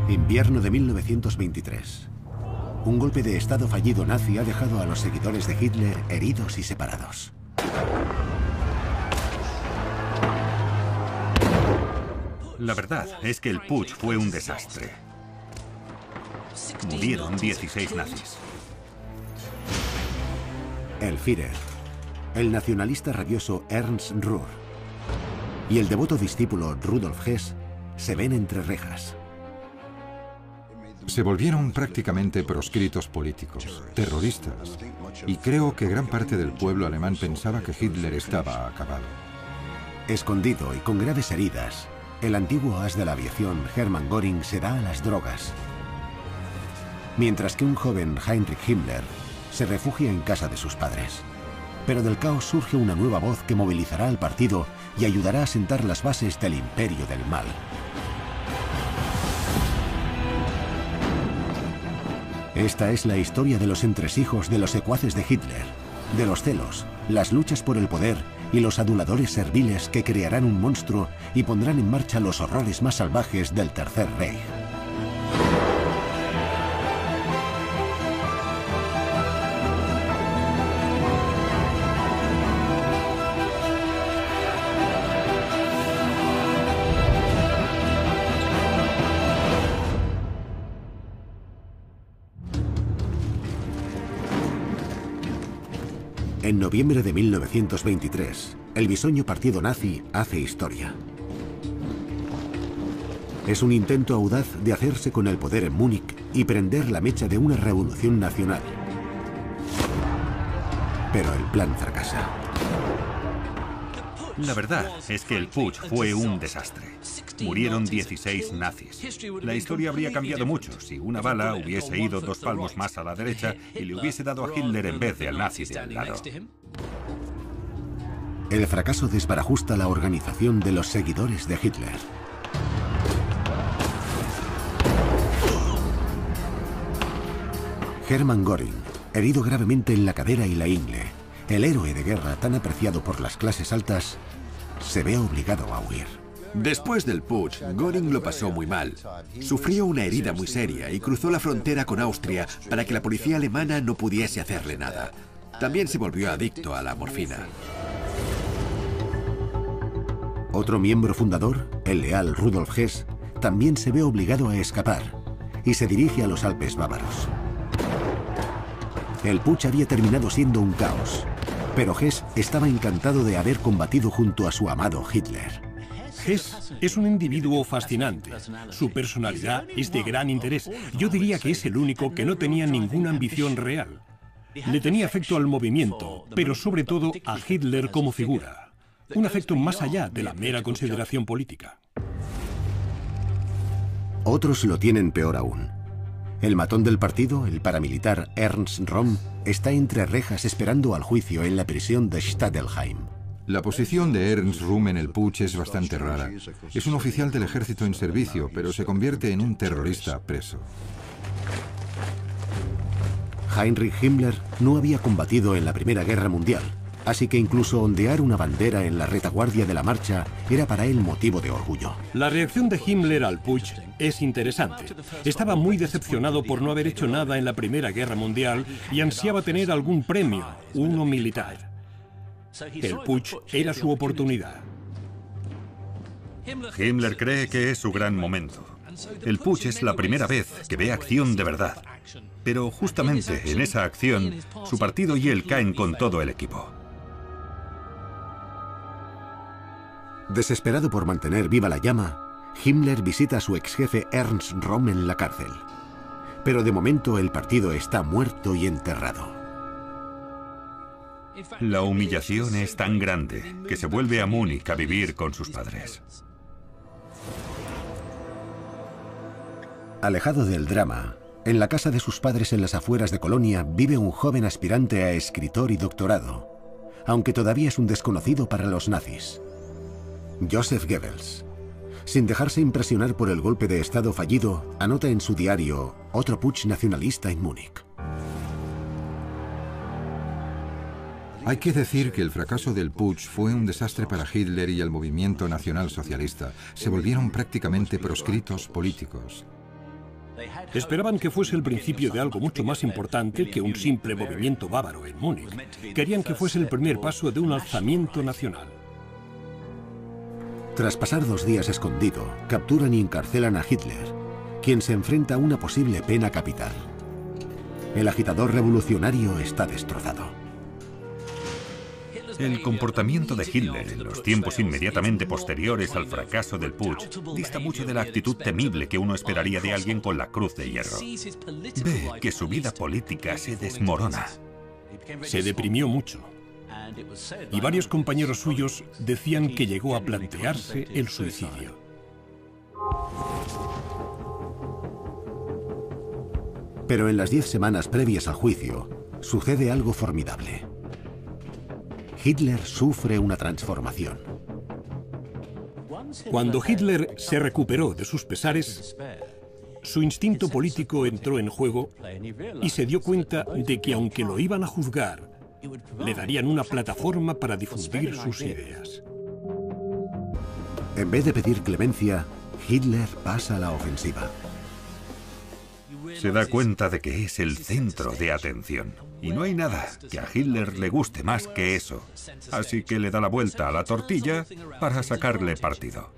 Invierno de 1923. Un golpe de estado fallido nazi ha dejado a los seguidores de Hitler heridos y separados. La verdad es que el putsch fue un desastre. Murieron 16 nazis. El Führer, el nacionalista rabioso Ernst Röhr y el devoto discípulo Rudolf Hess se ven entre rejas. Se volvieron prácticamente proscritos políticos, terroristas, y creo que gran parte del pueblo alemán pensaba que Hitler estaba acabado. Escondido y con graves heridas, el antiguo as de la aviación Hermann Göring se da a las drogas, mientras que un joven Heinrich Himmler se refugia en casa de sus padres. Pero del caos surge una nueva voz que movilizará al partido y ayudará a sentar las bases del imperio del mal. Esta es la historia de los entresijos de los secuaces de Hitler, de los celos, las luchas por el poder y los aduladores serviles que crearán un monstruo y pondrán en marcha los horrores más salvajes del Tercer Reich. En noviembre de 1923, el bisoño partido nazi hace historia. Es un intento audaz de hacerse con el poder en Múnich y prender la mecha de una revolución nacional. Pero el plan fracasa. La verdad es que el putsch fue un desastre. Murieron 16 nazis. La historia habría cambiado mucho si una bala hubiese ido 2 palmos más a la derecha y le hubiese dado a Hitler en vez de al nazi de al lado. El fracaso desbarajusta la organización de los seguidores de Hitler. Hermann Göring, herido gravemente en la cadera y la ingle, el héroe de guerra tan apreciado por las clases altas, se ve obligado a huir. Después del putsch, Göring lo pasó muy mal. Sufrió una herida muy seria y cruzó la frontera con Austria para que la policía alemana no pudiese hacerle nada. También se volvió adicto a la morfina. Otro miembro fundador, el leal Rudolf Hess, también se ve obligado a escapar y se dirige a los Alpes bávaros. El putsch había terminado siendo un caos, pero Hess estaba encantado de haber combatido junto a su amado Hitler. Hess es un individuo fascinante. Su personalidad es de gran interés. Yo diría que es el único que no tenía ninguna ambición real. Le tenía afecto al movimiento, pero sobre todo a Hitler como figura. Un afecto más allá de la mera consideración política. Otros lo tienen peor aún. El matón del partido, el paramilitar Ernst Röhm, está entre rejas esperando al juicio en la prisión de Stadelheim. La posición de Ernst Röhm en el putsch es bastante rara. Es un oficial del ejército en servicio, pero se convierte en un terrorista preso. Heinrich Himmler no había combatido en la Primera Guerra Mundial, así que incluso ondear una bandera en la retaguardia de la marcha era para él motivo de orgullo. La reacción de Himmler al putsch es interesante. Estaba muy decepcionado por no haber hecho nada en la Primera Guerra Mundial y ansiaba tener algún premio, uno militar. El putsch era su oportunidad. Himmler cree que es su gran momento. El putsch es la primera vez que ve acción de verdad. Pero justamente en esa acción, su partido y él caen con todo el equipo. Desesperado por mantener viva la llama, Himmler visita a su exjefe Ernst Röhm en la cárcel. Pero de momento el partido está muerto y enterrado. La humillación es tan grande que se vuelve a Múnich a vivir con sus padres. Alejado del drama, en la casa de sus padres en las afueras de Colonia vive un joven aspirante a escritor y doctorado, aunque todavía es un desconocido para los nazis. Joseph Goebbels. Sin dejarse impresionar por el golpe de estado fallido, anota en su diario otro putsch nacionalista en Múnich. Hay que decir que el fracaso del putsch fue un desastre para Hitler y el movimiento nacionalsocialista. Se volvieron prácticamente proscritos políticos. Esperaban que fuese el principio de algo mucho más importante que un simple movimiento bávaro en Múnich. Querían que fuese el primer paso de un alzamiento nacional. Tras pasar 2 días escondido, capturan y encarcelan a Hitler, quien se enfrenta a una posible pena capital. El agitador revolucionario está destrozado. El comportamiento de Hitler en los tiempos inmediatamente posteriores al fracaso del putsch dista mucho de la actitud temible que uno esperaría de alguien con la cruz de hierro. Ve que su vida política se desmorona. Se deprimió mucho. Y varios compañeros suyos decían que llegó a plantearse el suicidio. Pero en las 10 semanas previas al juicio, sucede algo formidable. Hitler sufre una transformación. Cuando Hitler se recuperó de sus pesares, su instinto político entró en juego y se dio cuenta de que aunque lo iban a juzgar, le darían una plataforma para difundir sus ideas. En vez de pedir clemencia, Hitler pasa a la ofensiva. Se da cuenta de que es el centro de atención. Y no hay nada que a Hitler le guste más que eso. Así que le da la vuelta a la tortilla para sacarle partido.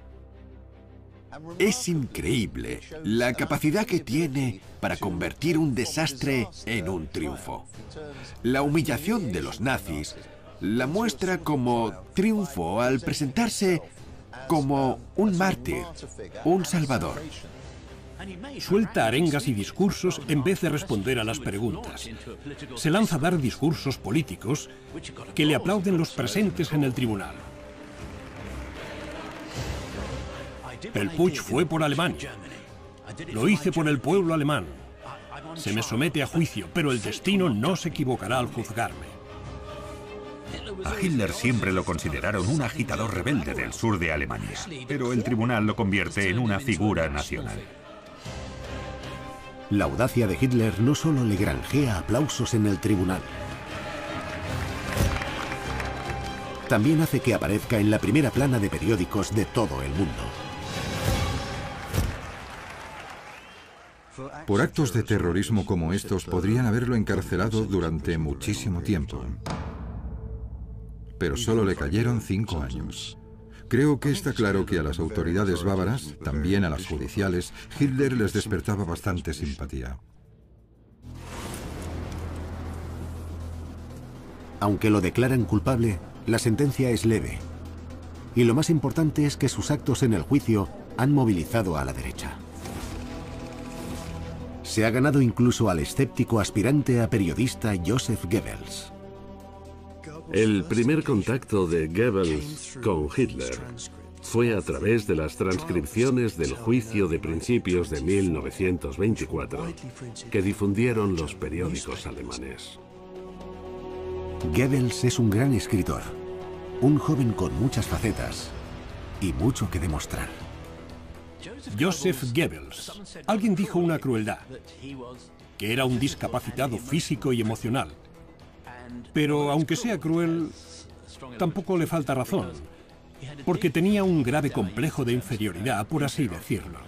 Es increíble la capacidad que tiene para convertir un desastre en un triunfo. La humillación de los nazis la muestra como triunfo al presentarse como un mártir, un salvador. Suelta arengas y discursos en vez de responder a las preguntas. Se lanza a dar discursos políticos que le aplauden los presentes en el tribunal. El putsch fue por Alemania. Lo hice por el pueblo alemán. Se me somete a juicio, pero el destino no se equivocará al juzgarme. A Hitler siempre lo consideraron un agitador rebelde del sur de Alemania, pero el tribunal lo convierte en una figura nacional. La audacia de Hitler no solo le granjea aplausos en el tribunal, también hace que aparezca en la primera plana de periódicos de todo el mundo. Por actos de terrorismo como estos podrían haberlo encarcelado durante muchísimo tiempo. Pero solo le cayeron 5 años. Creo que está claro que a las autoridades bávaras, también a las judiciales, Hitler les despertaba bastante simpatía. Aunque lo declaran culpable, la sentencia es leve. Y lo más importante es que sus actos en el juicio han movilizado a la derecha. Se ha ganado incluso al escéptico aspirante a periodista Joseph Goebbels. El primer contacto de Goebbels con Hitler fue a través de las transcripciones del juicio de principios de 1924 que difundieron los periódicos alemanes. Goebbels es un gran escritor, un joven con muchas facetas y mucho que demostrar. Joseph Goebbels. Alguien dijo una crueldad, que era un discapacitado físico y emocional. Pero aunque sea cruel, tampoco le falta razón, porque tenía un grave complejo de inferioridad, por así decirlo.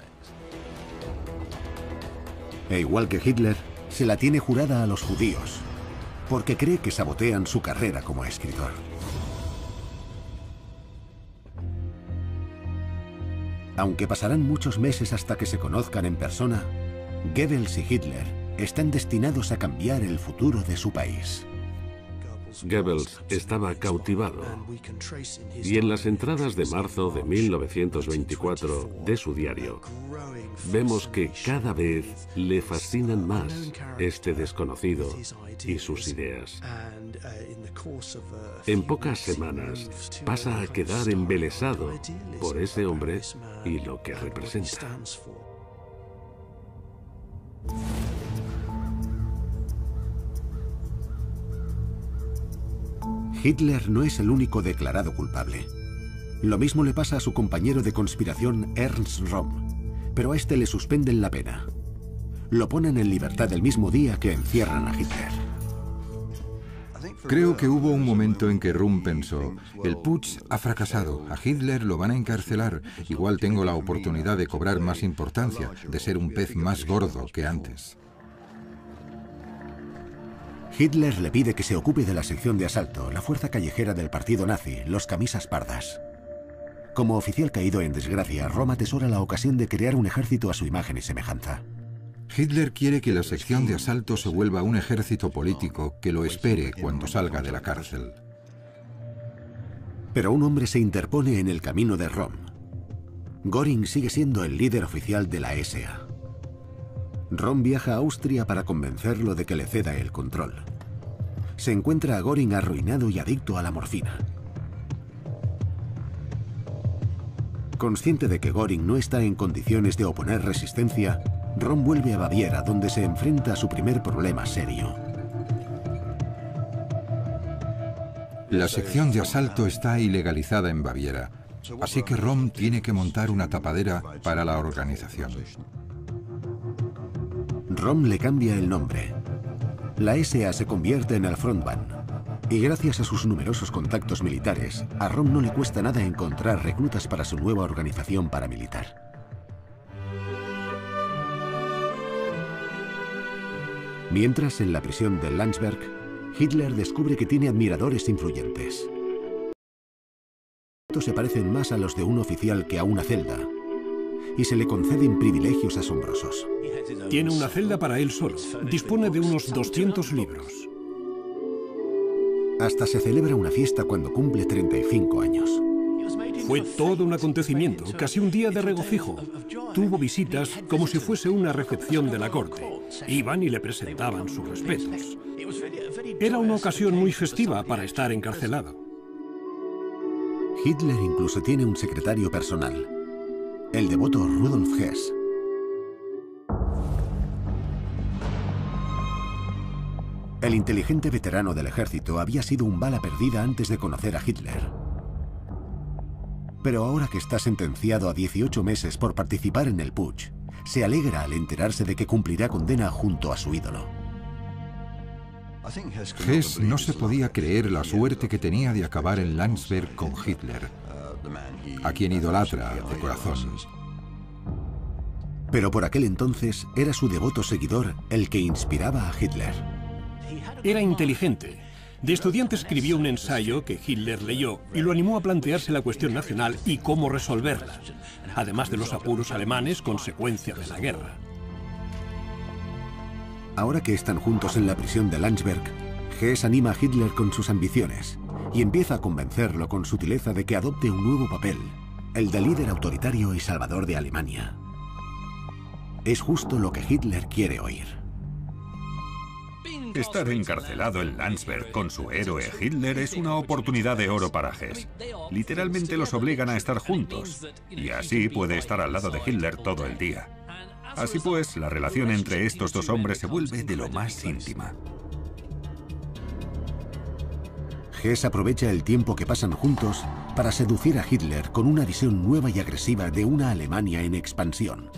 E igual que Hitler, se la tiene jurada a los judíos, porque cree que sabotean su carrera como escritor. Aunque pasarán muchos meses hasta que se conozcan en persona, Goebbels y Hitler están destinados a cambiar el futuro de su país. Goebbels estaba cautivado y en las entradas de marzo de 1924 de su diario vemos que cada vez le fascinan más este desconocido y sus ideas. En pocas semanas pasa a quedar embelesado por ese hombre y lo que representa. Hitler no es el único declarado culpable. Lo mismo le pasa a su compañero de conspiración Ernst Röhm, pero a este le suspenden la pena. Lo ponen en libertad el mismo día que encierran a Hitler. Creo que hubo un momento en que Röhm pensó, el putsch ha fracasado, a Hitler lo van a encarcelar, igual tengo la oportunidad de cobrar más importancia, de ser un pez más gordo que antes. Hitler le pide que se ocupe de la sección de asalto, la fuerza callejera del partido nazi, los camisas pardas. Como oficial caído en desgracia, Röhm atesora la ocasión de crear un ejército a su imagen y semejanza. Hitler quiere que la sección de asalto se vuelva un ejército político que lo espere cuando salga de la cárcel. Pero un hombre se interpone en el camino de Röhm. Göring sigue siendo el líder oficial de la SA. Röhm viaja a Austria para convencerlo de que le ceda el control. Se encuentra a Göring arruinado y adicto a la morfina. Consciente de que Göring no está en condiciones de oponer resistencia, Röhm vuelve a Baviera, donde se enfrenta a su primer problema serio. La sección de asalto está ilegalizada en Baviera, así que Röhm tiene que montar una tapadera para la organización. Röhm le cambia el nombre. La SA se convierte en el Frontbahn, y gracias a sus numerosos contactos militares, a Röhm no le cuesta nada encontrar reclutas para su nueva organización paramilitar. Mientras, en la prisión de Landsberg, Hitler descubre que tiene admiradores influyentes. Estos se parecen más a los de un oficial que a una celda, y se le conceden privilegios asombrosos. Tiene una celda para él solo. Dispone de unos 200 libros. Hasta se celebra una fiesta cuando cumple 35 años. Fue todo un acontecimiento, casi un día de regocijo. Tuvo visitas como si fuese una recepción de la corte. Iban y le presentaban sus respetos. Era una ocasión muy festiva para estar encarcelado. Hitler incluso tiene un secretario personal, el devoto Rudolf Hess. El inteligente veterano del ejército había sido un bala perdida antes de conocer a Hitler. Pero ahora que está sentenciado a 18 meses por participar en el putsch, se alegra al enterarse de que cumplirá condena junto a su ídolo. Hess no se podía creer la suerte que tenía de acabar en Landsberg con Hitler, a quien idolatra de corazón. Pero por aquel entonces era su devoto seguidor el que inspiraba a Hitler. Era inteligente. De estudiante escribió un ensayo que Hitler leyó y lo animó a plantearse la cuestión nacional y cómo resolverla, además de los apuros alemanes consecuencia de la guerra. Ahora que están juntos en la prisión de Landsberg, Hess anima a Hitler con sus ambiciones y empieza a convencerlo con sutileza de que adopte un nuevo papel, el de líder autoritario y salvador de Alemania. Es justo lo que Hitler quiere oír. Estar encarcelado en Landsberg con su héroe Hitler es una oportunidad de oro para Hess. Literalmente los obligan a estar juntos, y así puede estar al lado de Hitler todo el día. Así pues, la relación entre estos dos hombres se vuelve de lo más íntima. Hess aprovecha el tiempo que pasan juntos para seducir a Hitler con una visión nueva y agresiva de una Alemania en expansión.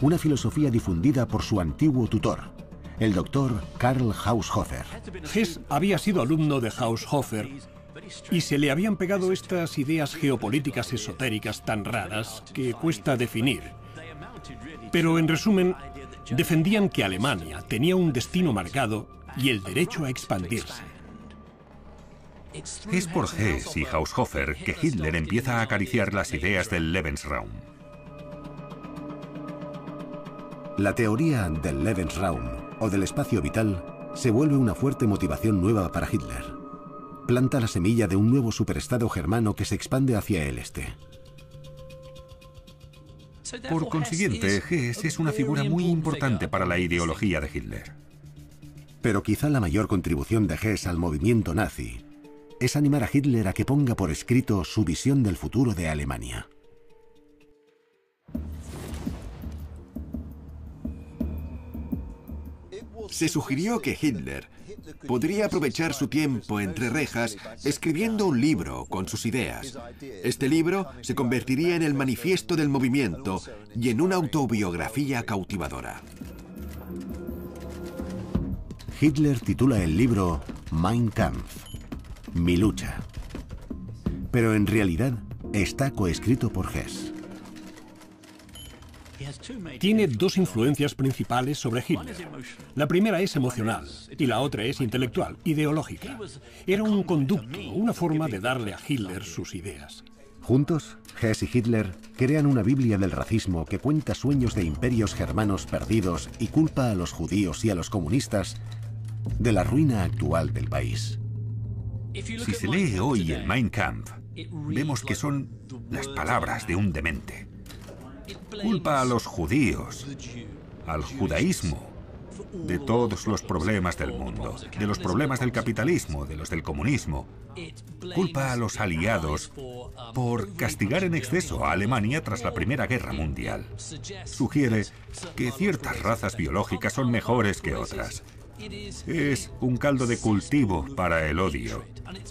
Una filosofía difundida por su antiguo tutor, el doctor Karl Haushofer. Hess había sido alumno de Haushofer y se le habían pegado estas ideas geopolíticas esotéricas tan raras que cuesta definir. Pero en resumen, defendían que Alemania tenía un destino marcado y el derecho a expandirse. Es por Hess y Haushofer que Hitler empieza a acariciar las ideas del Lebensraum. La teoría del Lebensraum, o del espacio vital, se vuelve una fuerte motivación nueva para Hitler. Planta la semilla de un nuevo superestado germano que se expande hacia el este. Por consiguiente, Hess es una figura muy importante para la ideología de Hitler. Pero quizá la mayor contribución de Hess al movimiento nazi es animar a Hitler a que ponga por escrito su visión del futuro de Alemania. Se sugirió que Hitler podría aprovechar su tiempo entre rejas escribiendo un libro con sus ideas. Este libro se convertiría en el manifiesto del movimiento y en una autobiografía cautivadora. Hitler titula el libro Mein Kampf, Mi lucha. Pero en realidad está coescrito por Hess. Tiene dos influencias principales sobre Hitler. La primera es emocional y la otra es intelectual, ideológica. Era un conducto, una forma de darle a Hitler sus ideas. Juntos, Hess y Hitler crean una Biblia del racismo que cuenta sueños de imperios germanos perdidos y culpa a los judíos y a los comunistas de la ruina actual del país. Si se lee hoy el Mein Kampf, vemos que son las palabras de un demente. Culpa a los judíos, al judaísmo, de todos los problemas del mundo, de los problemas del capitalismo, de los del comunismo. Culpa a los aliados por castigar en exceso a Alemania tras la Primera Guerra Mundial. Sugiere que ciertas razas biológicas son mejores que otras. Es un caldo de cultivo para el odio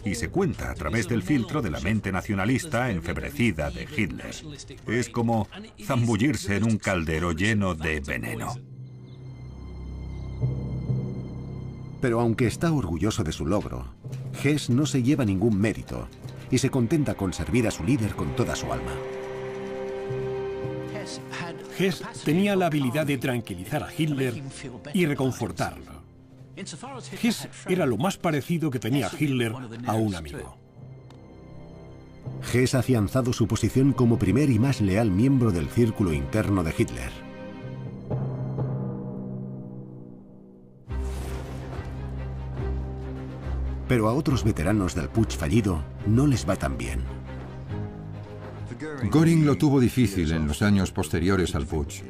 y se cuenta a través del filtro de la mente nacionalista enfebrecida de Hitler. Es como zambullirse en un caldero lleno de veneno. Pero aunque está orgulloso de su logro, Hess no se lleva ningún mérito y se contenta con servir a su líder con toda su alma. Hess tenía la habilidad de tranquilizar a Hitler y reconfortarlo. Hess era lo más parecido que tenía Hitler a un amigo. Hess ha afianzado su posición como primer y más leal miembro del círculo interno de Hitler. Pero a otros veteranos del putsch fallido no les va tan bien. Göring lo tuvo difícil en los años posteriores al putsch.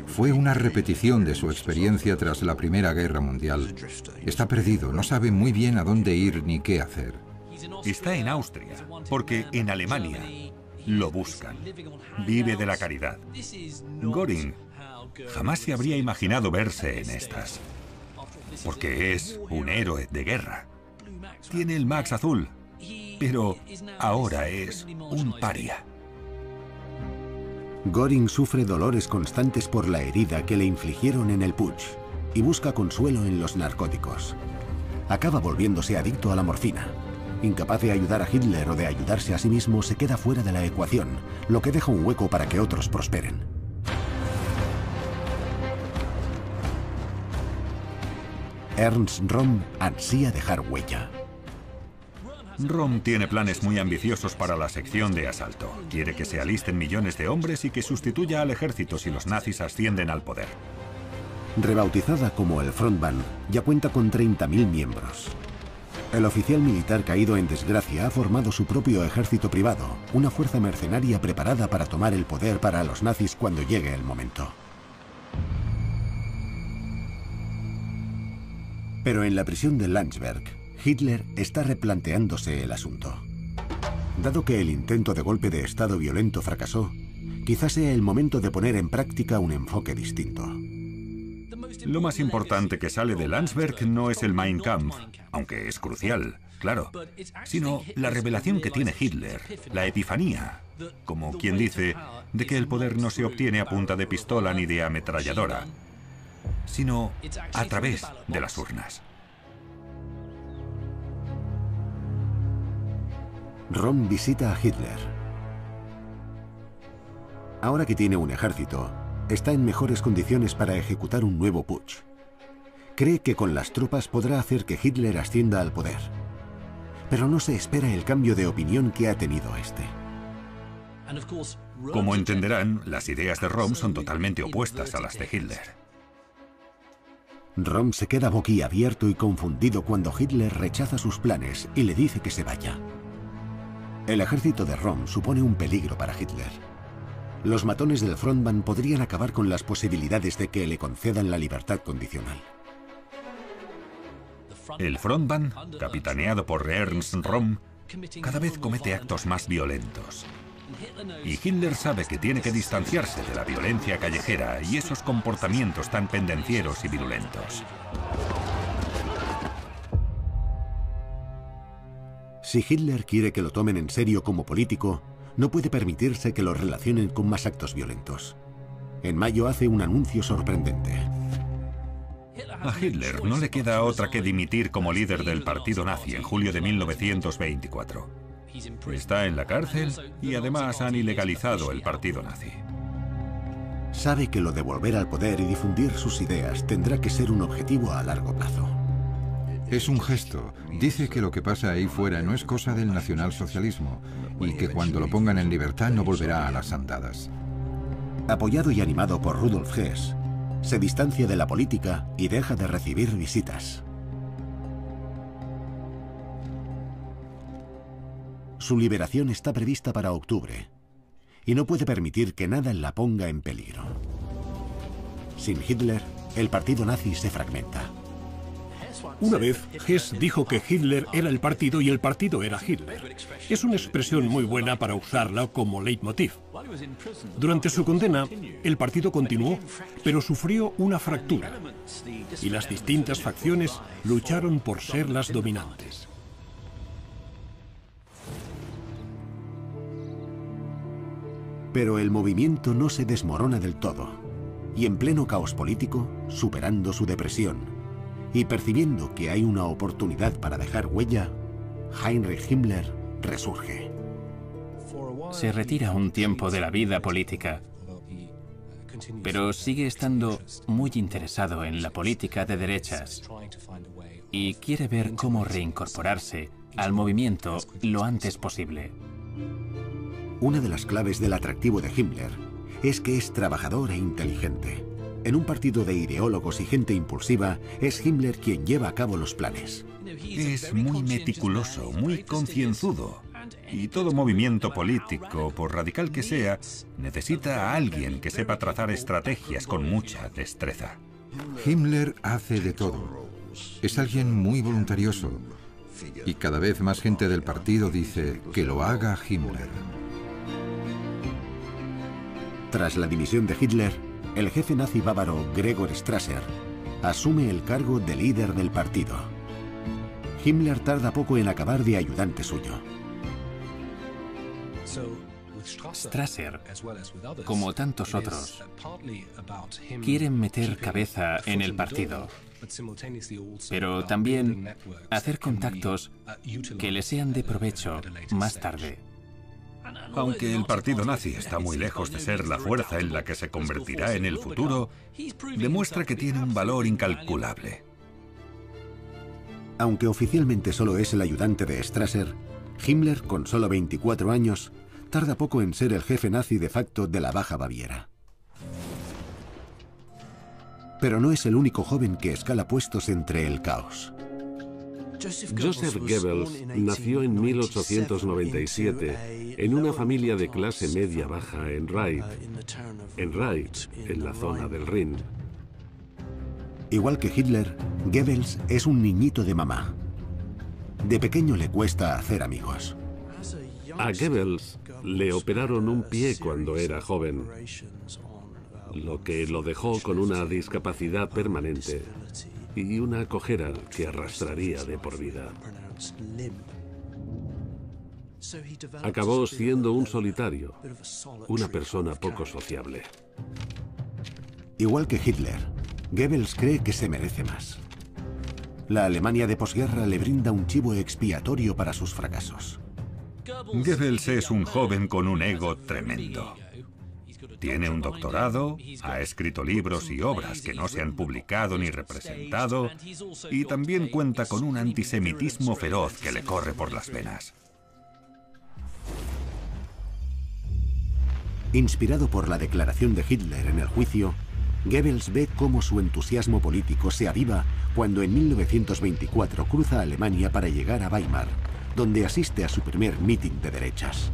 Fue una repetición de su experiencia tras la Primera Guerra Mundial. Está perdido, no sabe muy bien a dónde ir ni qué hacer. Está en Austria, porque en Alemania lo buscan. Vive de la caridad. Göring jamás se habría imaginado verse en estas, porque es un héroe de guerra. Tiene el Max azul, pero ahora es un paria. Göring sufre dolores constantes por la herida que le infligieron en el putsch y busca consuelo en los narcóticos. Acaba volviéndose adicto a la morfina. Incapaz de ayudar a Hitler o de ayudarse a sí mismo, se queda fuera de la ecuación, lo que deja un hueco para que otros prosperen. Ernst Röhm ansía dejar huella. Röhm tiene planes muy ambiciosos para la sección de asalto. Quiere que se alisten millones de hombres y que sustituya al ejército si los nazis ascienden al poder. Rebautizada como el Frontbahn, ya cuenta con 30.000 miembros. El oficial militar caído en desgracia ha formado su propio ejército privado, una fuerza mercenaria preparada para tomar el poder para los nazis cuando llegue el momento. Pero en la prisión de Landsberg, Hitler está replanteándose el asunto. Dado que el intento de golpe de Estado violento fracasó, quizás sea el momento de poner en práctica un enfoque distinto. Lo más importante que sale de Landsberg no es el Mein Kampf, aunque es crucial, claro, sino la revelación que tiene Hitler, la epifanía, como quien dice, de que el poder no se obtiene a punta de pistola ni de ametralladora, sino a través de las urnas. Röhm visita a Hitler. Ahora que tiene un ejército, está en mejores condiciones para ejecutar un nuevo putsch. Cree que con las tropas podrá hacer que Hitler ascienda al poder. Pero no se espera el cambio de opinión que ha tenido este. Como entenderán, las ideas de Röhm son totalmente opuestas a las de Hitler. Röhm se queda boquiabierto y confundido cuando Hitler rechaza sus planes y le dice que se vaya. El ejército de Röhm supone un peligro para Hitler. Los matones del Frontbahn podrían acabar con las posibilidades de que le concedan la libertad condicional. El Frontbahn, capitaneado por Ernst Röhm, cada vez comete actos más violentos. Y Hitler sabe que tiene que distanciarse de la violencia callejera y esos comportamientos tan pendencieros y virulentos. Si Hitler quiere que lo tomen en serio como político, no puede permitirse que lo relacionen con más actos violentos. En mayo hace un anuncio sorprendente. A Hitler no le queda otra que dimitir como líder del partido nazi en julio de 1924. Está en la cárcel y además han ilegalizado el partido nazi. Sabe que lo de volver al poder y difundir sus ideas tendrá que ser un objetivo a largo plazo. Es un gesto. Dice que lo que pasa ahí fuera no es cosa del nacionalsocialismo y que cuando lo pongan en libertad no volverá a las andadas. Apoyado y animado por Rudolf Hess, se distancia de la política y deja de recibir visitas. Su liberación está prevista para octubre y no puede permitir que nada la ponga en peligro. Sin Hitler, el partido nazi se fragmenta. Una vez, Hess dijo que Hitler era el partido y el partido era Hitler. Es una expresión muy buena para usarla como leitmotiv. Durante su condena, el partido continuó, pero sufrió una fractura y las distintas facciones lucharon por ser las dominantes. Pero el movimiento no se desmorona del todo, y en pleno caos político, superando su depresión y percibiendo que hay una oportunidad para dejar huella, Heinrich Himmler resurge. Se retira un tiempo de la vida política, pero sigue estando muy interesado en la política de derechas y quiere ver cómo reincorporarse al movimiento lo antes posible. Una de las claves del atractivo de Himmler es que es trabajador e inteligente. En un partido de ideólogos y gente impulsiva, es Himmler quien lleva a cabo los planes. Es muy meticuloso, muy concienzudo. Y todo movimiento político, por radical que sea, necesita a alguien que sepa trazar estrategias con mucha destreza. Himmler hace de todo. Es alguien muy voluntarioso. Y cada vez más gente del partido dice que lo haga Himmler. Tras la dimisión de Hitler, el jefe nazi bávaro Gregor Strasser asume el cargo de líder del partido. Himmler tarda poco en acabar de ayudante suyo. Strasser, como tantos otros, quieren meter cabeza en el partido, pero también hacer contactos que le sean de provecho más tarde. Aunque el partido nazi está muy lejos de ser la fuerza en la que se convertirá en el futuro, demuestra que tiene un valor incalculable. Aunque oficialmente solo es el ayudante de Strasser, Himmler, con solo 24 años, tarda poco en ser el jefe nazi de facto de la Baja Baviera. Pero no es el único joven que escala puestos entre el caos. Joseph Goebbels nació en 1897 en una familia de clase media-baja en Ried, en la zona del Rin. Igual que Hitler, Goebbels es un niñito de mamá. De pequeño le cuesta hacer amigos. A Goebbels le operaron un pie cuando era joven, lo que lo dejó con una discapacidad permanente y una cojera que arrastraría de por vida. Acabó siendo un solitario, una persona poco sociable. Igual que Hitler, Goebbels cree que se merece más. La Alemania de posguerra le brinda un chivo expiatorio para sus fracasos. Goebbels es un joven con un ego tremendo. Tiene un doctorado, ha escrito libros y obras que no se han publicado ni representado, y también cuenta con un antisemitismo feroz que le corre por las venas. Inspirado por la declaración de Hitler en el juicio, Goebbels ve cómo su entusiasmo político se aviva cuando en 1924 cruza Alemania para llegar a Weimar, donde asiste a su primer mitin de derechas.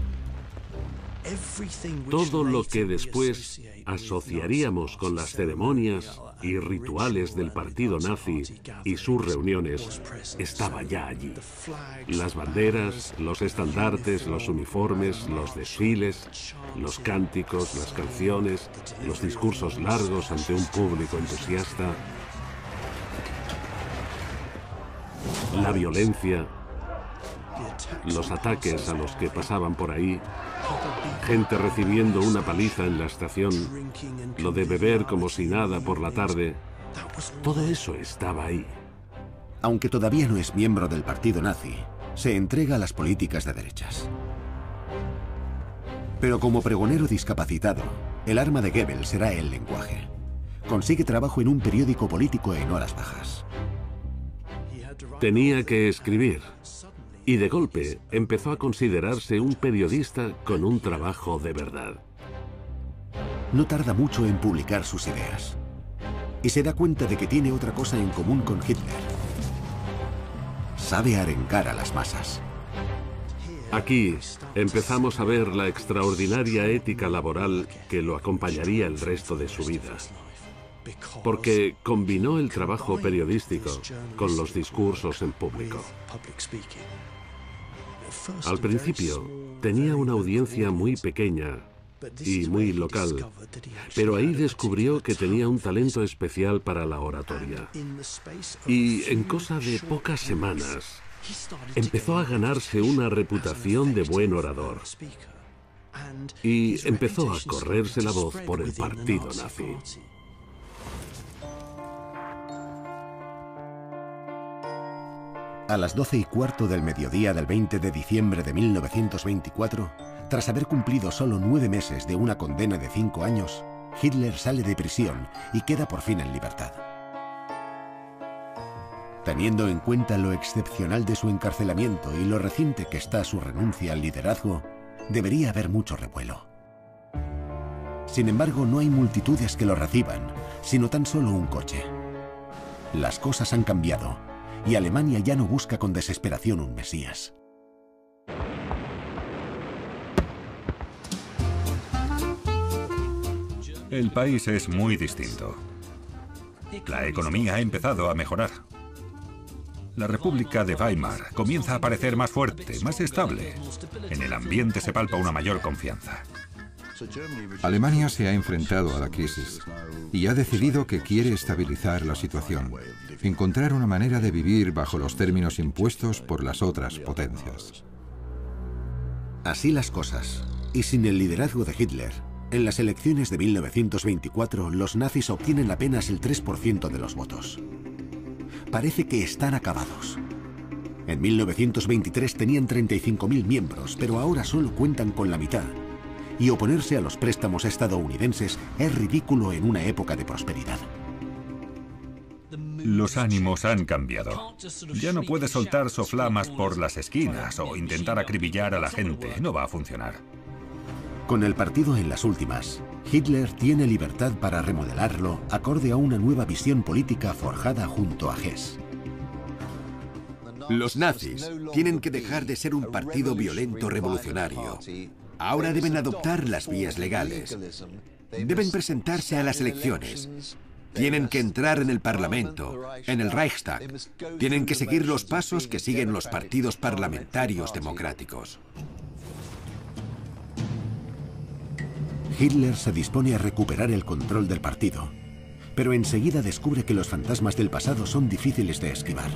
Todo lo que después asociaríamos con las ceremonias y rituales del partido nazi y sus reuniones estaba ya allí. Las banderas, los estandartes, los uniformes, los desfiles, los cánticos, las canciones, los discursos largos ante un público entusiasta, la violencia, los ataques a los que pasaban por ahí, gente recibiendo una paliza en la estación, lo de beber como si nada por la tarde, Todo eso estaba ahí. Aunque todavía no es miembro del partido nazi, se entrega a las políticas de derechas. Pero como pregonero discapacitado, el arma de Goebbels será el lenguaje. Consigue trabajo en un periódico político en horas bajas. Tenía que escribir. Y de golpe empezó a considerarse un periodista con un trabajo de verdad. No tarda mucho en publicar sus ideas. Y se da cuenta de que tiene otra cosa en común con Hitler. Sabe arengar a las masas. Aquí empezamos a ver la extraordinaria ética laboral que lo acompañaría el resto de su vida. Porque combinó el trabajo periodístico con los discursos en público. Al principio tenía una audiencia muy pequeña y muy local, pero ahí descubrió que tenía un talento especial para la oratoria. Y en cosa de pocas semanas empezó a ganarse una reputación de buen orador. Y empezó a correrse la voz por el partido nazi. A las 12:15 del mediodía del 20 de diciembre de 1924, tras haber cumplido solo 9 meses de una condena de 5 años, Hitler sale de prisión y queda por fin en libertad. Teniendo en cuenta lo excepcional de su encarcelamiento y lo reciente que está su renuncia al liderazgo, debería haber mucho revuelo. Sin embargo, no hay multitudes que lo reciban, sino tan solo un coche. Las cosas han cambiado, y Alemania ya no busca con desesperación un Mesías. El país es muy distinto. La economía ha empezado a mejorar. La República de Weimar comienza a parecer más fuerte, más estable. En el ambiente se palpa una mayor confianza. Alemania se ha enfrentado a la crisis y ha decidido que quiere estabilizar la situación, encontrar una manera de vivir bajo los términos impuestos por las otras potencias. Así las cosas, y sin el liderazgo de Hitler, en las elecciones de 1924 los nazis obtienen apenas el 3% de los votos. Parece que están acabados. En 1923 tenían 35.000 miembros, pero ahora solo cuentan con la mitad. Y oponerse a los préstamos estadounidenses es ridículo en una época de prosperidad. Los ánimos han cambiado. Ya no puedes soltar soflamas por las esquinas o intentar acribillar a la gente. No va a funcionar. Con el partido en las últimas, Hitler tiene libertad para remodelarlo acorde a una nueva visión política forjada junto a Hess. Los nazis tienen que dejar de ser un partido violento revolucionario. Ahora deben adoptar las vías legales. Deben presentarse a las elecciones. Tienen que entrar en el Parlamento, en el Reichstag. Tienen que seguir los pasos que siguen los partidos parlamentarios democráticos. Hitler se dispone a recuperar el control del partido, pero enseguida descubre que los fantasmas del pasado son difíciles de esquivar.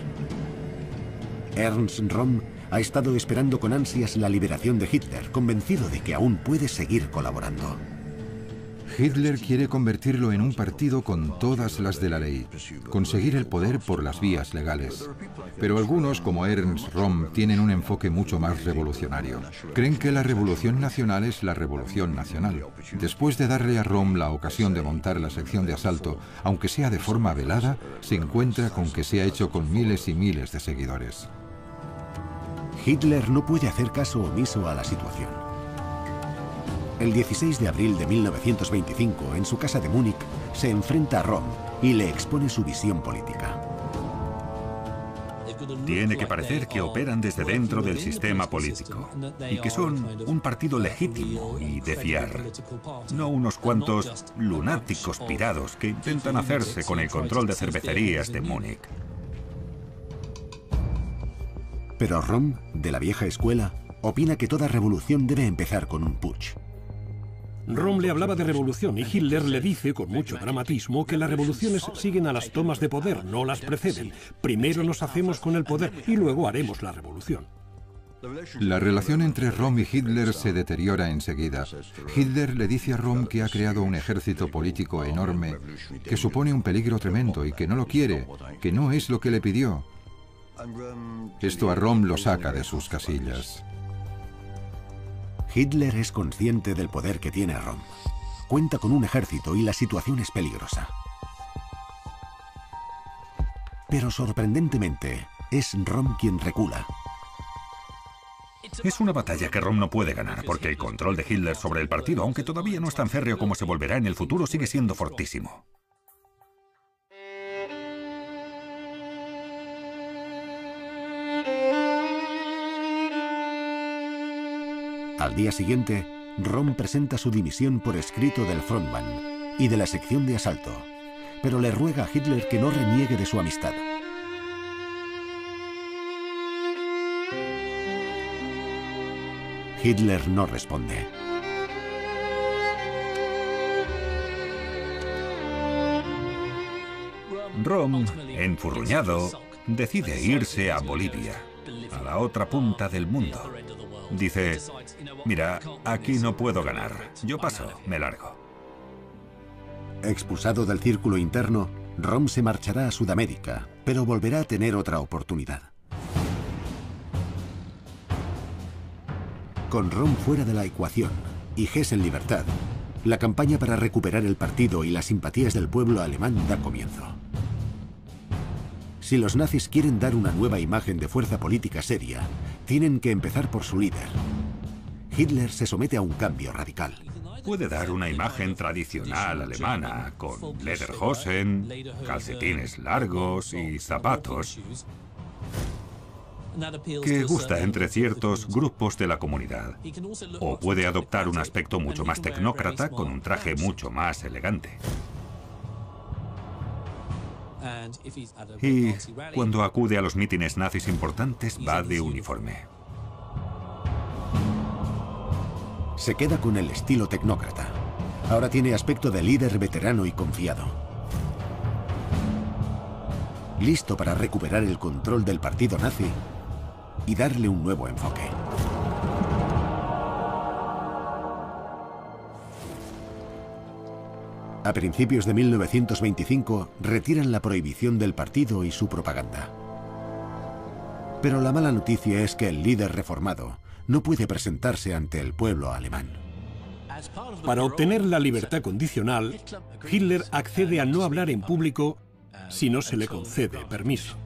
Ernst Röhm ha estado esperando con ansias la liberación de Hitler, convencido de que aún puede seguir colaborando. Hitler quiere convertirlo en un partido con todas las de la ley, conseguir el poder por las vías legales. Pero algunos, como Ernst Röhm, tienen un enfoque mucho más revolucionario. Creen que la revolución nacional es la revolución nacional. Después de darle a Röhm la ocasión de montar la sección de asalto, aunque sea de forma velada, se encuentra con que se ha hecho con miles y miles de seguidores. Hitler no puede hacer caso omiso a la situación. El 16 de abril de 1925, en su casa de Múnich, se enfrenta a Röhm y le expone su visión política. Tiene que parecer que operan desde dentro del sistema político y que son un partido legítimo y de fiar, no unos cuantos lunáticos pirados que intentan hacerse con el control de cervecerías de Múnich. Pero Röhm, de la vieja escuela, opina que toda revolución debe empezar con un putsch. Röhm le hablaba de revolución y Hitler le dice con mucho dramatismo que las revoluciones siguen a las tomas de poder, no las preceden. Primero nos hacemos con el poder y luego haremos la revolución. La relación entre Röhm y Hitler se deteriora enseguida. Hitler le dice a Röhm que ha creado un ejército político enorme, que supone un peligro tremendo y que no lo quiere, que no es lo que le pidió. Esto a Röhm lo saca de sus casillas. Hitler es consciente del poder que tiene Röhm. Cuenta con un ejército y la situación es peligrosa. Pero sorprendentemente, es Röhm quien recula. Es una batalla que Röhm no puede ganar, porque el control de Hitler sobre el partido, aunque todavía no es tan férreo como se volverá en el futuro, sigue siendo fortísimo. Al día siguiente, Röhm presenta su dimisión por escrito del Frontmann y de la sección de asalto, pero le ruega a Hitler que no reniegue de su amistad. Hitler no responde. Röhm, enfurruñado, decide irse a Bolivia, a la otra punta del mundo. Dice, mira, aquí no puedo ganar, yo paso, me largo. Expulsado del círculo interno, Röhm se marchará a Sudamérica, pero volverá a tener otra oportunidad. Con Röhm fuera de la ecuación y Hess en libertad, la campaña para recuperar el partido y las simpatías del pueblo alemán da comienzo. Si los nazis quieren dar una nueva imagen de fuerza política seria, tienen que empezar por su líder. Hitler se somete a un cambio radical. Puede dar una imagen tradicional alemana, con lederhosen, calcetines largos y zapatos, que gusta entre ciertos grupos de la comunidad. O puede adoptar un aspecto mucho más tecnócrata con un traje mucho más elegante. Y cuando acude a los mítines nazis importantes va de uniforme. Se queda con el estilo tecnócrata. Ahora tiene aspecto de líder veterano y confiado. Listo para recuperar el control del partido nazi y darle un nuevo enfoque. A principios de 1925 retiran la prohibición del partido y su propaganda. Pero la mala noticia es que el líder reformado no puede presentarse ante el pueblo alemán. Para obtener la libertad condicional, Hitler accede a no hablar en público si no se le concede permiso.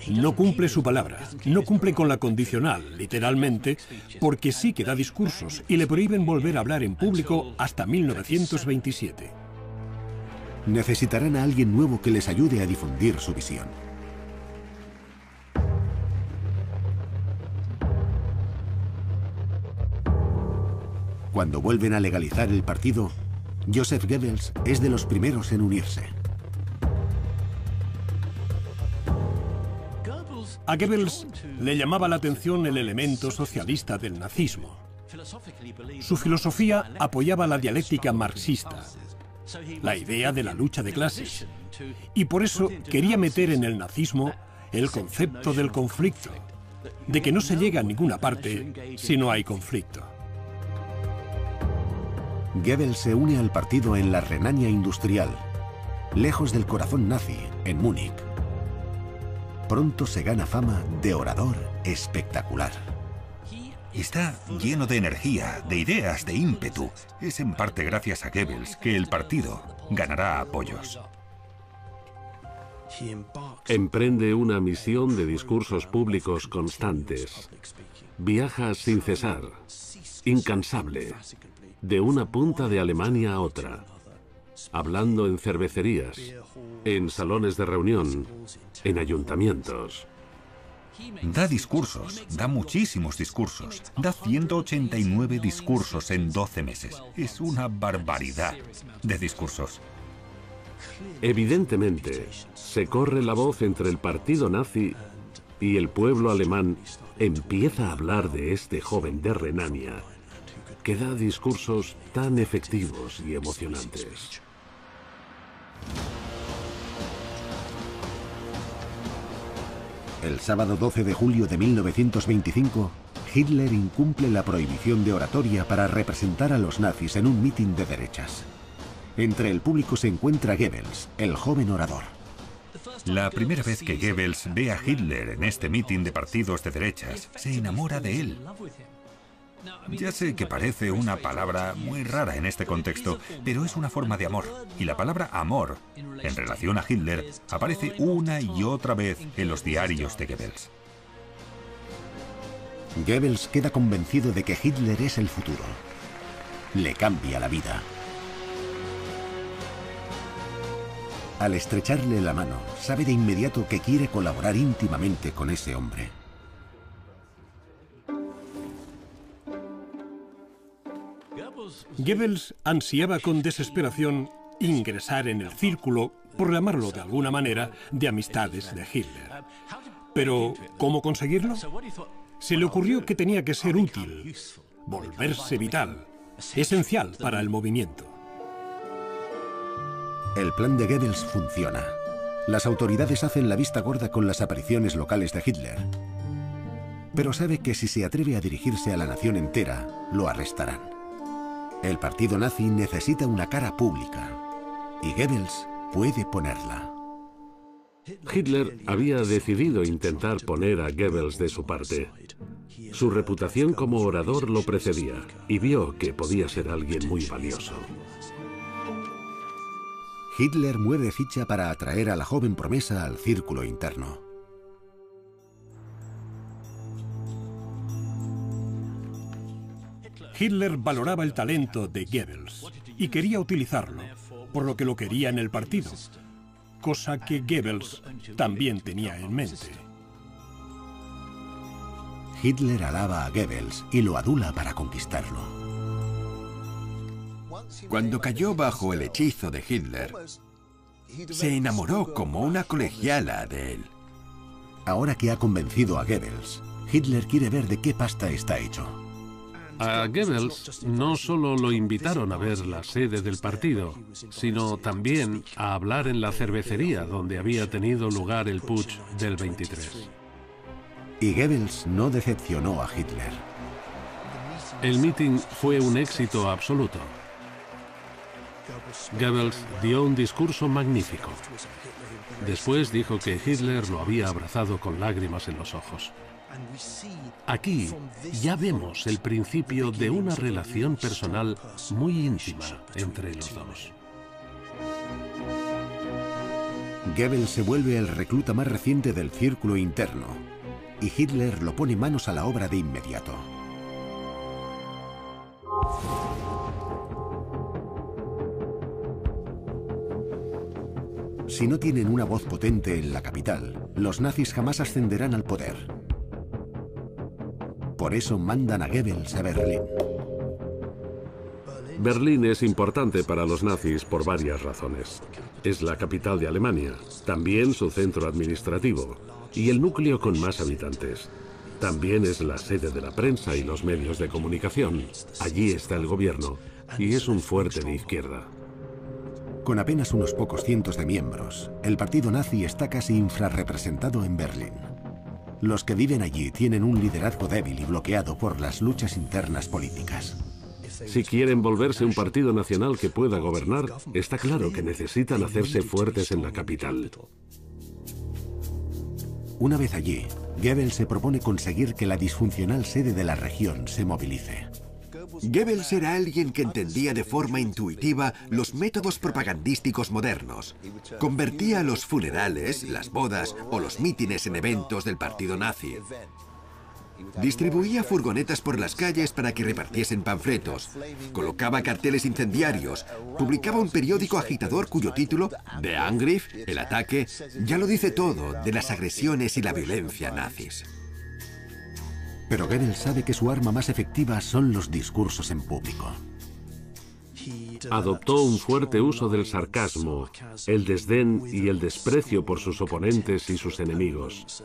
No cumple su palabra, no cumple con la condicional, literalmente, porque sí que da discursos y le prohíben volver a hablar en público hasta 1927. Necesitarán a alguien nuevo que les ayude a difundir su visión. Cuando vuelven a legalizar el partido, Joseph Goebbels es de los primeros en unirse. A Goebbels le llamaba la atención el elemento socialista del nazismo. Su filosofía apoyaba la dialéctica marxista, la idea de la lucha de clases, y por eso quería meter en el nazismo el concepto del conflicto, de que no se llega a ninguna parte si no hay conflicto. Goebbels se une al partido en la Renania industrial, lejos del corazón nazi, en Múnich. Pronto se gana fama de orador espectacular. Está lleno de energía, de ideas, de ímpetu. Es en parte gracias a Goebbels que el partido ganará apoyos. Emprende una misión de discursos públicos constantes. Viaja sin cesar, incansable, de una punta de Alemania a otra, hablando en cervecerías, en salones de reunión, en ayuntamientos. Da discursos, da muchísimos discursos. Da 189 discursos en 12 meses. Es una barbaridad de discursos. Evidentemente, se corre la voz entre el partido nazi y el pueblo alemán empieza a hablar de este joven de Renania, que da discursos tan efectivos y emocionantes. El sábado 12 de julio de 1925, Hitler incumple la prohibición de oratoria para representar a los nazis en un mitin de derechas. Entre el público se encuentra Goebbels, el joven orador. La primera vez que Goebbels ve a Hitler en este mitin de partidos de derechas, se enamora de él. Ya sé que parece una palabra muy rara en este contexto, pero es una forma de amor. Y la palabra amor, en relación a Hitler, aparece una y otra vez en los diarios de Goebbels. Goebbels queda convencido de que Hitler es el futuro. Le cambia la vida. Al estrecharle la mano, sabe de inmediato que quiere colaborar íntimamente con ese hombre. Goebbels ansiaba con desesperación ingresar en el círculo, por llamarlo de alguna manera, de amistades de Hitler. Pero, ¿cómo conseguirlo? Se le ocurrió que tenía que ser útil, volverse vital, esencial para el movimiento. El plan de Goebbels funciona. Las autoridades hacen la vista gorda con las apariciones locales de Hitler. Pero sabe que si se atreve a dirigirse a la nación entera, lo arrestarán. El partido nazi necesita una cara pública, y Goebbels puede ponerla. Hitler había decidido intentar poner a Goebbels de su parte. Su reputación como orador lo precedía, y vio que podía ser alguien muy valioso. Hitler mueve ficha para atraer a la joven promesa al círculo interno. Hitler valoraba el talento de Goebbels y quería utilizarlo, por lo que lo quería en el partido, cosa que Goebbels también tenía en mente. Hitler alaba a Goebbels y lo adula para conquistarlo. Cuando cayó bajo el hechizo de Hitler, se enamoró como una colegiala de él. Ahora que ha convencido a Goebbels, Hitler quiere ver de qué pasta está hecho. A Goebbels no solo lo invitaron a ver la sede del partido, sino también a hablar en la cervecería donde había tenido lugar el putsch del 23. Y Goebbels no decepcionó a Hitler. El mitin fue un éxito absoluto. Goebbels dio un discurso magnífico. Después dijo que Hitler lo había abrazado con lágrimas en los ojos. Aquí ya vemos el principio de una relación personal muy íntima entre los dos. Goebbels se vuelve el recluta más reciente del círculo interno, y Hitler lo pone manos a la obra de inmediato. Si no tienen una voz potente en la capital, los nazis jamás ascenderán al poder. Por eso mandan a Goebbels a Berlín. Berlín es importante para los nazis por varias razones. Es la capital de Alemania, también su centro administrativo y el núcleo con más habitantes. También es la sede de la prensa y los medios de comunicación. Allí está el gobierno y es un fuerte de izquierda. Con apenas unos pocos cientos de miembros, el partido nazi está casi infrarrepresentado en Berlín. Los que viven allí tienen un liderazgo débil y bloqueado por las luchas internas políticas. Si quieren volverse un partido nacional que pueda gobernar, está claro que necesitan hacerse fuertes en la capital. Una vez allí, Goebbels se propone conseguir que la disfuncional sede de la región se movilice. Goebbels era alguien que entendía de forma intuitiva los métodos propagandísticos modernos. Convertía los funerales, las bodas o los mítines en eventos del partido nazi. Distribuía furgonetas por las calles para que repartiesen panfletos. Colocaba carteles incendiarios. Publicaba un periódico agitador cuyo título, Der Angriff, el ataque, ya lo dice todo de las agresiones y la violencia nazis. Pero Goebbels sabe que su arma más efectiva son los discursos en público. Adoptó un fuerte uso del sarcasmo, el desdén y el desprecio por sus oponentes y sus enemigos.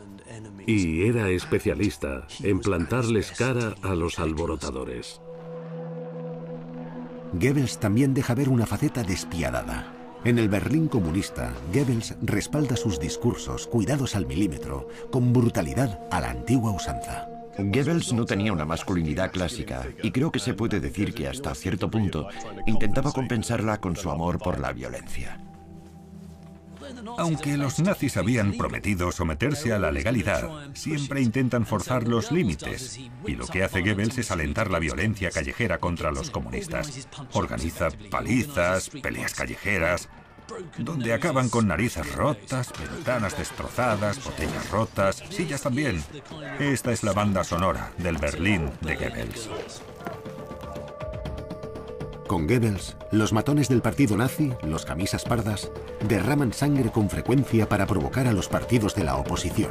Y era especialista en plantarles cara a los alborotadores. Goebbels también deja ver una faceta despiadada. En el Berlín comunista, Goebbels respalda sus discursos, cuidados al milímetro, con brutalidad a la antigua usanza. Goebbels no tenía una masculinidad clásica y creo que se puede decir que hasta cierto punto intentaba compensarla con su amor por la violencia. Aunque los nazis habían prometido someterse a la legalidad, siempre intentan forzar los límites. Y lo que hace Goebbels es alentar la violencia callejera contra los comunistas. Organiza palizas, peleas callejeras, donde acaban con narices rotas, ventanas destrozadas, botellas rotas, sillas también. Esta es la banda sonora del Berlín de Goebbels. Con Goebbels, los matones del partido nazi, los camisas pardas, derraman sangre con frecuencia para provocar a los partidos de la oposición.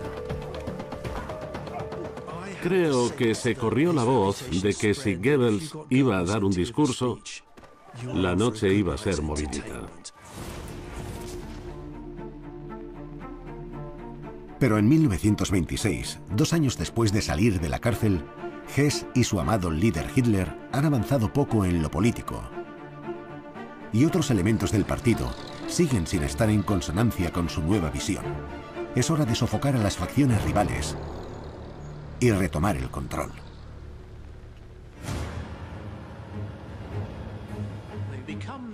Creo que se corrió la voz de que si Goebbels iba a dar un discurso, la noche iba a ser movidita. Pero en 1926, 2 años después de salir de la cárcel, Hess y su amado líder Hitler han avanzado poco en lo político. Y otros elementos del partido siguen sin estar en consonancia con su nueva visión. Es hora de sofocar a las facciones rivales y retomar el control.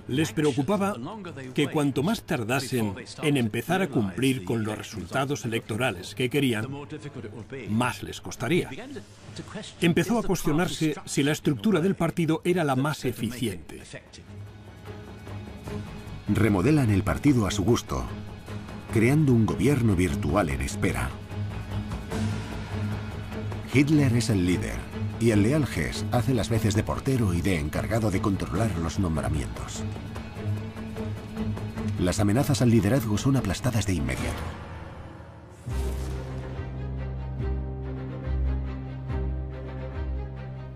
Les preocupaba que cuanto más tardasen en empezar a cumplir con los resultados electorales que querían, más les costaría. Empezó a cuestionarse si la estructura del partido era la más eficiente. Remodelan el partido a su gusto, creando un gobierno virtual en espera. Hitler es el líder y el leal Hess hace las veces de portero y de encargado de controlar los nombramientos. Las amenazas al liderazgo son aplastadas de inmediato.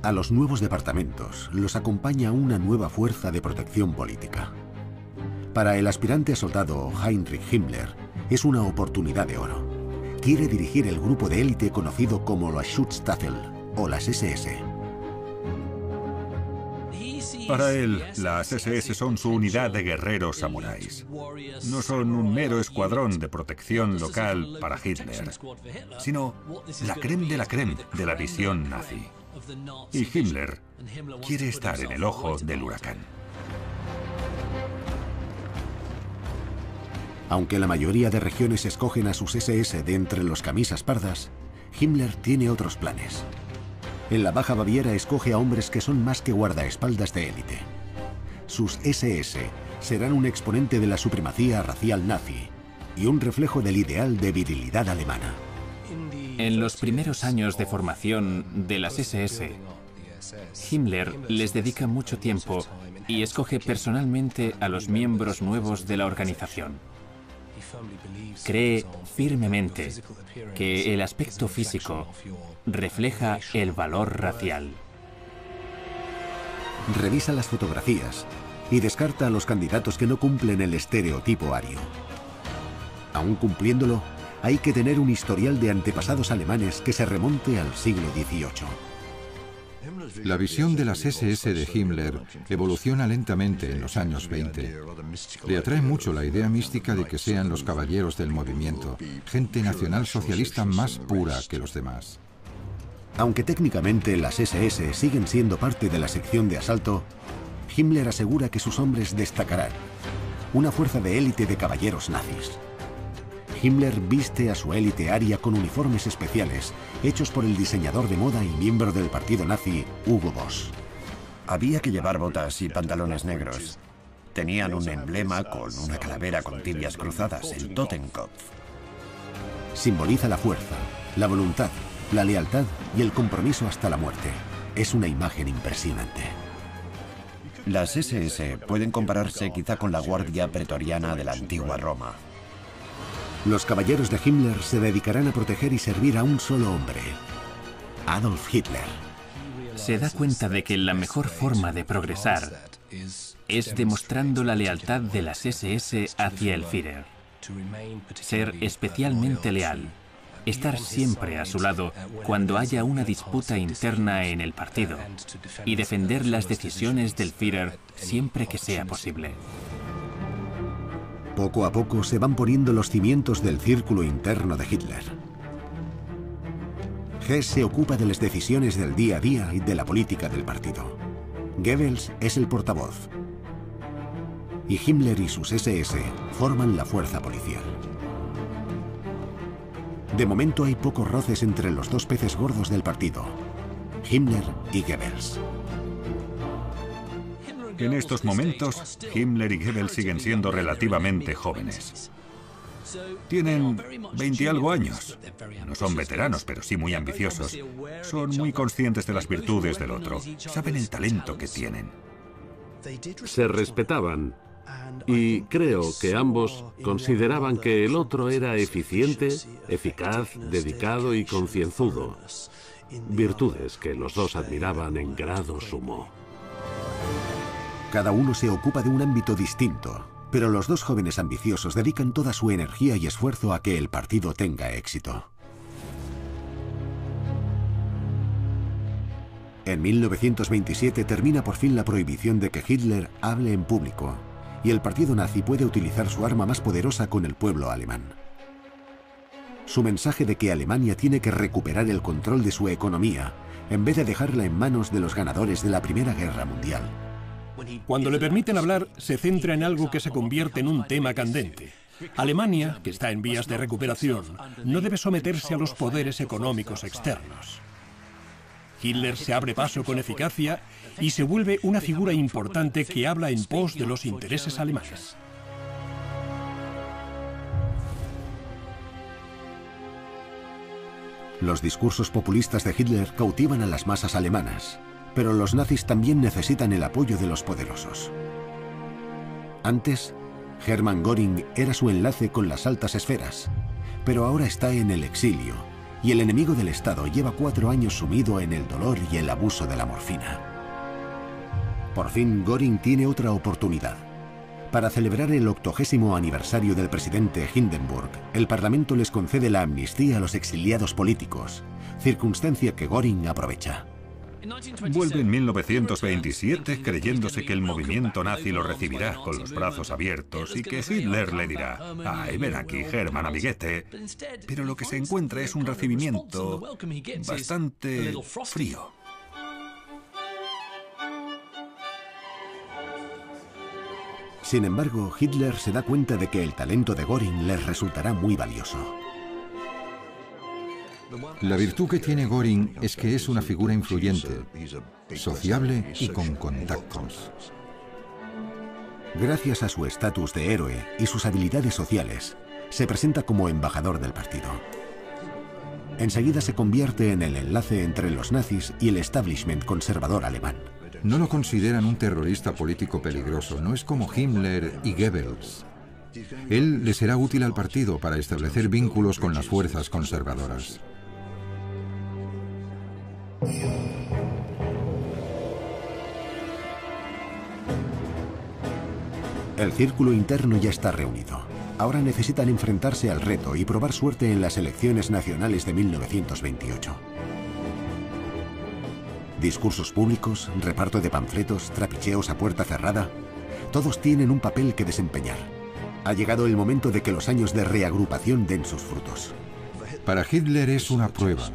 A los nuevos departamentos los acompaña una nueva fuerza de protección política. Para el aspirante a soldado Heinrich Himmler es una oportunidad de oro. Quiere dirigir el grupo de élite conocido como la Schutzstaffel o las SS. Para él, las SS son su unidad de guerreros samuráis. No son un mero escuadrón de protección local para Hitler, sino la crème de la visión nazi. Y Himmler quiere estar en el ojo del huracán. Aunque la mayoría de regiones escogen a sus SS de entre los camisas pardas, Himmler tiene otros planes. En la Baja Baviera escoge a hombres que son más que guardaespaldas de élite. Sus SS serán un exponente de la supremacía racial nazi y un reflejo del ideal de virilidad alemana. En los primeros años de formación de las SS, Himmler les dedica mucho tiempo y escoge personalmente a los miembros nuevos de la organización. Cree firmemente que el aspecto físico refleja el valor racial. Revisa las fotografías y descarta a los candidatos que no cumplen el estereotipo ario. Aún cumpliéndolo, hay que tener un historial de antepasados alemanes que se remonte al siglo XVIII. La visión de las SS de Himmler evoluciona lentamente en los años 20. Le atrae mucho la idea mística de que sean los caballeros del movimiento, gente nacionalsocialista más pura que los demás. Aunque técnicamente las SS siguen siendo parte de la sección de asalto, Himmler asegura que sus hombres destacarán, una fuerza de élite de caballeros nazis. Himmler viste a su élite aria con uniformes especiales hechos por el diseñador de moda y miembro del partido nazi, Hugo Boss. Había que llevar botas y pantalones negros. Tenían un emblema con una calavera con tibias cruzadas, el Totenkopf. Simboliza la fuerza, la voluntad, la lealtad y el compromiso hasta la muerte. Es una imagen impresionante. Las SS pueden compararse quizá con la guardia pretoriana de la antigua Roma. Los caballeros de Himmler se dedicarán a proteger y servir a un solo hombre, Adolf Hitler. Se da cuenta de que la mejor forma de progresar es demostrando la lealtad de las SS hacia el Führer. Ser especialmente leal, estar siempre a su lado cuando haya una disputa interna en el partido y defender las decisiones del Führer siempre que sea posible. Poco a poco se van poniendo los cimientos del círculo interno de Hitler. Hess se ocupa de las decisiones del día a día y de la política del partido. Goebbels es el portavoz. Y Himmler y sus SS forman la fuerza policial. De momento hay pocos roces entre los dos peces gordos del partido, Himmler y Goebbels. En estos momentos, Himmler y Goebbels siguen siendo relativamente jóvenes. Tienen 20 y algo años. No son veteranos, pero sí muy ambiciosos. Son muy conscientes de las virtudes del otro. Saben el talento que tienen. Se respetaban y creo que ambos consideraban que el otro era eficiente, eficaz, dedicado y concienzudo. Virtudes que los dos admiraban en grado sumo. Cada uno se ocupa de un ámbito distinto, pero los dos jóvenes ambiciosos dedican toda su energía y esfuerzo a que el partido tenga éxito. En 1927 termina por fin la prohibición de que Hitler hable en público, y el partido nazi puede utilizar su arma más poderosa con el pueblo alemán. Su mensaje de que Alemania tiene que recuperar el control de su economía, en vez de dejarla en manos de los ganadores de la Primera Guerra Mundial. Cuando le permiten hablar, se centra en algo que se convierte en un tema candente. Alemania, que está en vías de recuperación, no debe someterse a los poderes económicos externos. Hitler se abre paso con eficacia y se vuelve una figura importante que habla en pos de los intereses alemanes. Los discursos populistas de Hitler cautivan a las masas alemanas, pero los nazis también necesitan el apoyo de los poderosos. Antes, Hermann Göring era su enlace con las altas esferas, pero ahora está en el exilio, y el enemigo del Estado lleva 4 años sumido en el dolor y el abuso de la morfina. Por fin, Göring tiene otra oportunidad. Para celebrar el 80º aniversario del presidente Hindenburg, el Parlamento les concede la amnistía a los exiliados políticos, circunstancia que Göring aprovecha. Vuelve en 1927 creyéndose que el movimiento nazi lo recibirá con los brazos abiertos y que Hitler le dirá: «Ay, ven aquí, Hermann, amiguete». Pero lo que se encuentra es un recibimiento bastante frío. Sin embargo, Hitler se da cuenta de que el talento de Göring les resultará muy valioso. La virtud que tiene Göring es que es una figura influyente, sociable y con contactos. Gracias a su estatus de héroe y sus habilidades sociales, se presenta como embajador del partido. Enseguida se convierte en el enlace entre los nazis y el establishment conservador alemán. No lo consideran un terrorista político peligroso, no es como Himmler y Goebbels. Él le será útil al partido para establecer vínculos con las fuerzas conservadoras. El círculo interno ya está reunido. Ahora necesitan enfrentarse al reto y probar suerte en las elecciones nacionales de 1928. Discursos públicos, reparto de panfletos, trapicheos a puerta cerrada. Todos tienen un papel que desempeñar. Ha llegado el momento de que los años de reagrupación den sus frutos. Para Hitler es una prueba.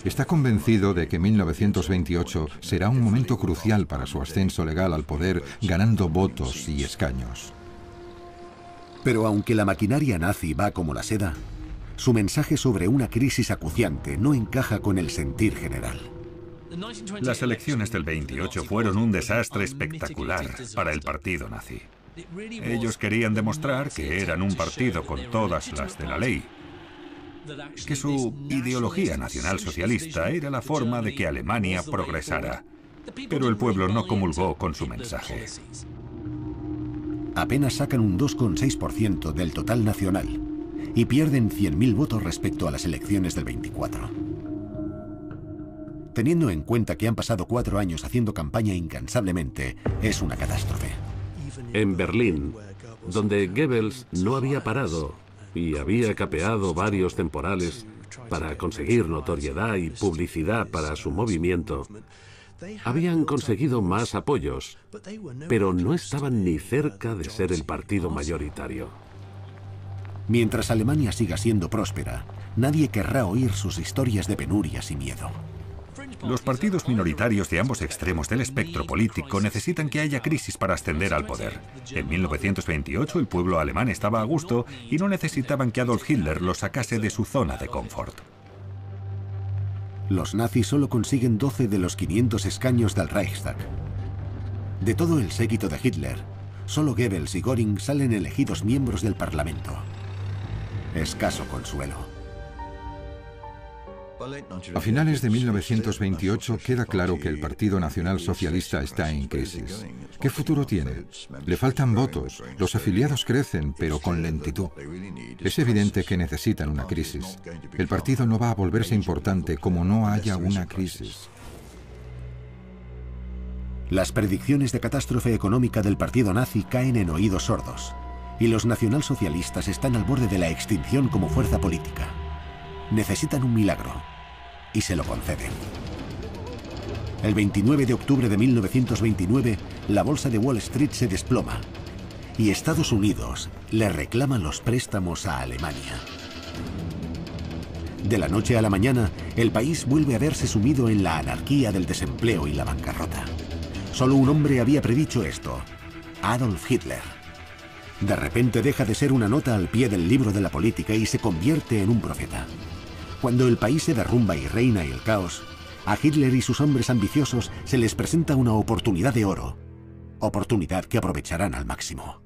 Está convencido de que 1928 será un momento crucial para su ascenso legal al poder, ganando votos y escaños. Pero aunque la maquinaria nazi va como la seda, su mensaje sobre una crisis acuciante no encaja con el sentir general. Las elecciones del 28 fueron un desastre espectacular para el partido nazi. Ellos querían demostrar que eran un partido con todas las de la ley, que su ideología nacionalsocialista era la forma de que Alemania progresara, pero el pueblo no comulgó con su mensaje. Apenas sacan un 2,6% del total nacional y pierden 100.000 votos respecto a las elecciones del 24. Teniendo en cuenta que han pasado 4 años haciendo campaña incansablemente, es una catástrofe. En Berlín, donde Goebbels no había parado y había capeado varios temporales para conseguir notoriedad y publicidad para su movimiento, Habían conseguido más apoyos, pero no estaban ni cerca de ser el partido mayoritario. Mientras Alemania siga siendo próspera, nadie querrá oír sus historias de penurias y miedo. Los partidos minoritarios de ambos extremos del espectro político necesitan que haya crisis para ascender al poder. En 1928 el pueblo alemán estaba a gusto y no necesitaban que Adolf Hitler los sacase de su zona de confort. Los nazis solo consiguen 12 de los 500 escaños del Reichstag. De todo el séquito de Hitler, solo Goebbels y Göring salen elegidos miembros del Parlamento. Escaso consuelo. A finales de 1928 queda claro que el Partido Nacional Socialista está en crisis. ¿Qué futuro tiene? Le faltan votos, los afiliados crecen, pero con lentitud. Es evidente que necesitan una crisis. El partido no va a volverse importante como no haya una crisis. Las predicciones de catástrofe económica del partido nazi caen en oídos sordos, y los nacionalsocialistas están al borde de la extinción como fuerza política. Necesitan un milagro, y se lo conceden. El 29 de octubre de 1929, la bolsa de Wall Street se desploma, y Estados Unidos le reclama los préstamos a Alemania. De la noche a la mañana, el país vuelve a verse sumido en la anarquía del desempleo y la bancarrota. Solo un hombre había predicho esto: Adolf Hitler. De repente deja de ser una nota al pie del libro de la política y se convierte en un profeta. Cuando el país se derrumba y reina el caos, a Hitler y sus hombres ambiciosos se les presenta una oportunidad de oro. Oportunidad que aprovecharán al máximo.